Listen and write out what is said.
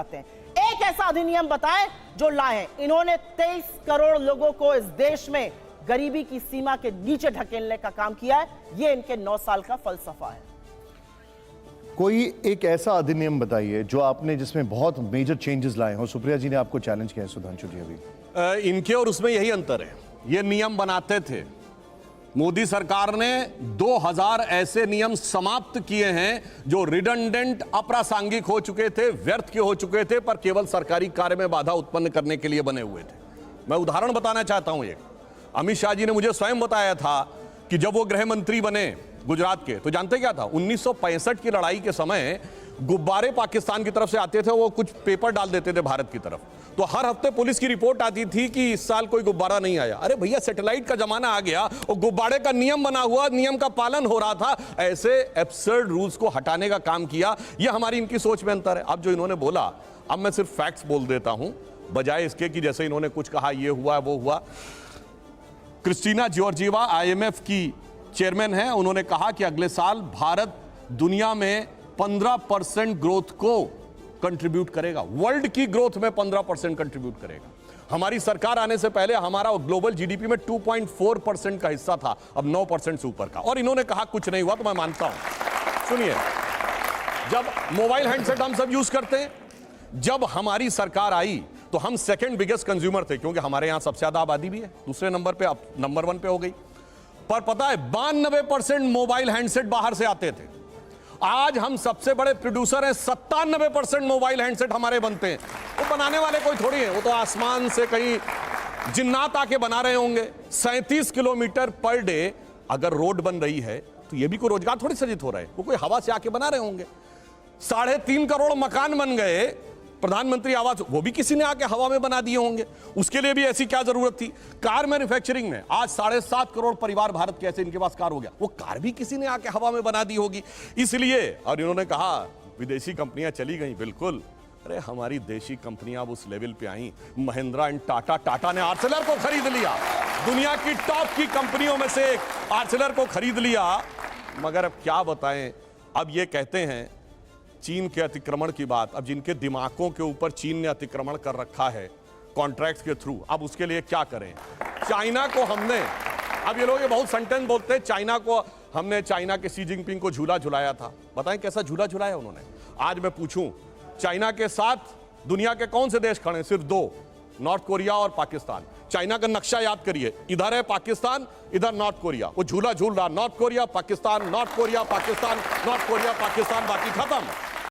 जाते हैं। एक ऐसा अधिनियम बताएं जो लाए। इन्होंने 23 करोड़ लोगों को इस देश में गरीबी की सीमा के नीचे ढकेलने का काम किया है। यह इनके 9 साल का फलसफा है। कोई एक ऐसा अधिनियम बताइए जो आपने जिसमें बहुत मेजर चेंजेस लाए हो। सुप्रिया जी ने आपको चैलेंज किया है, सुधांशु जी अभी। इनके और उसमें यही अंतर है। ये नियम बनाते थे, मोदी सरकार ने 2000 ऐसे नियम समाप्त किए हैं जो रिडंडेंट, अप्रासंगिक हो चुके थे, व्यर्थ के हो चुके थे, पर केवल सरकारी कार्य में बाधा उत्पन्न करने के लिए बने हुए थे। मैं उदाहरण बताना चाहता हूं। एक अमित शाह जी ने मुझे स्वयं बताया था कि जब वो गृह मंत्री बने गुजरात के, तो जानते क्या था, 1965 की लड़ाई के समय गुब्बारे पाकिस्तान की तरफ से आते थे, वो कुछ पेपर डाल देते थे भारत की तरफ, तो हर हफ्ते पुलिस की रिपोर्ट आती थी कि इस साल कोई गुब्बारा नहीं आया। अरे भैया, सैटेलाइट का जमाना आ गया और गुब्बारे का नियम बना हुआ, नियम का पालन हो रहा था। ऐसे एब्सर्ड रूल्स को हटाने का काम किया। यह हमारी इनकी सोच में अंतर है। अब जो इन्होंने बोला, अब मैं सिर्फ फैक्ट्स बोल देता हूं, बजाय इसके कि जैसे इन्होंने कुछ कहा ये हुआ वो हुआ। क्रिस्टीना जॉर्जिवा IMF की चेयरमैन है, उन्होंने कहा कि अगले साल भारत दुनिया में 15% ग्रोथ को कंट्रीब्यूट करेगा, वर्ल्ड की ग्रोथ में 15% कंट्रीब्यूट करेगा। हमारी सरकार आने से पहले हमारा ग्लोबल GDP में 2.4% का हिस्सा था, अब 9% से ऊपर का। और इन्होंने कहा कुछ नहीं हुआ, तो मैं मानता हूं। सुनिए, जब मोबाइल हैंडसेट हम सब यूज करते हैं, जब हमारी सरकार आई तो हम सेकंड बिगेस्ट कंज्यूमर थे, क्योंकि हमारे यहां सबसे ज्यादा आबादी भी है। दूसरे नंबर पे, अब नंबर 1 पे हो गई। पर पता है, 92% मोबाइल हैंडसेट बाहर से आते थे। आज हम सबसे बड़े प्रोड्यूसर हैं, 97% मोबाइल हैंडसेट हमारे बनते हैं। वो बनाने वाले कोई थोड़ी है, वो तो आसमान से कहीं जिन्नात आके बना रहे होंगे। 37 किलोमीटर पर डे अगर रोड बन रही है तो ये भी कोई रोजगार थोड़ी सृजित हो रहा है, वो कोई हवा से आके बना रहे होंगे। 3.5 करोड़ मकान बन गए, प्रधानमंत्री आवास, वो भी किसी ने आके हवा में बना दिए होंगे। उसके लिए भी ऐसी क्या जरूरत थी? कार मैन्युफैक्चरिंग में आज 7.5 करोड़ परिवार भारत के ऐसे इनके पास कार हो गया, वो कार भी किसी ने आके हवा में बना दी होगी। इसलिए, और इन्होंने कहा विदेशी कंपनियां चली गई, बिल्कुल। अरे हमारी देशी कंपनियां अब उस लेवल पे आई, महिंद्रा एंड टाटा ने आर्सेलर को खरीद लिया, दुनिया की टॉप की कंपनियों में से एक आर्सेलर को खरीद लिया। मगर अब क्या बताएं, अब ये कहते हैं चीन के अतिक्रमण की बात। अब जिनके दिमागों के ऊपर चीन ने अतिक्रमण कर रखा है कॉन्ट्रैक्ट के थ्रू, अब उसके लिए क्या करें? चाइना को हमने, अब ये लोग ये बहुत सेंटेंस बोलते हैं, चाइना के शी जिनपिंग को झूला झुलाया था। बताएं कैसा झूला झुलाया उन्होंने? आज मैं पूछूं, चाइना के साथ दुनिया के कौन से देश खड़े? सिर्फ 2, नॉर्थ कोरिया और पाकिस्तान। चाइना का नक्शा याद करिए, इधर है पाकिस्तान, इधर नॉर्थ कोरिया। वो झूला झूल रहा, north Korea Pakistan, north Korea Pakistan, north Korea Pakistan, बाकी खत्म।